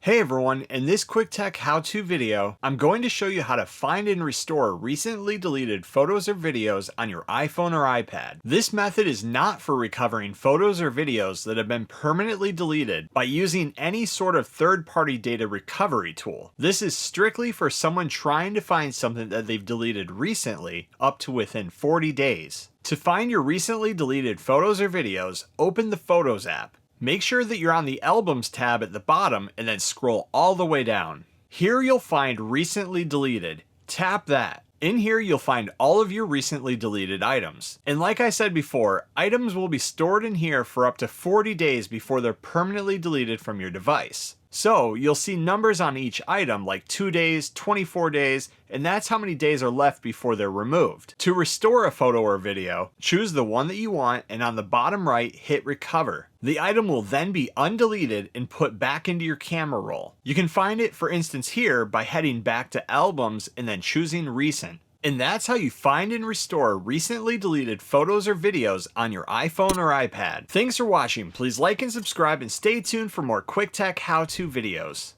Hey everyone, in this quick tech how-to video, I'm going to show you how to find and restore recently deleted photos or videos on your iPhone or iPad. This method is not for recovering photos or videos that have been permanently deleted by using any sort of third-party data recovery tool. This is strictly for someone trying to find something that they've deleted recently, up to within 40 days. To find your recently deleted photos or videos, open the Photos app. Make sure that you're on the Albums tab at the bottom and then scroll all the way down. Here you'll find Recently Deleted. Tap that. In here you'll find all of your recently deleted items. And like I said before, items will be stored in here for up to 40 days before they're permanently deleted from your device. So you'll see numbers on each item like 2 days, 24 days, and that's how many days are left before they're removed. To restore a photo or video, choose the one that you want and on the bottom right hit recover. The item will then be undeleted and put back into your camera roll. You can find it for instance here by heading back to Albums and then choosing Recent. And that's how you find and restore recently deleted photos or videos on your iPhone or iPad. Thanks for watching. Please like and subscribe and stay tuned for more quick tech how-to videos.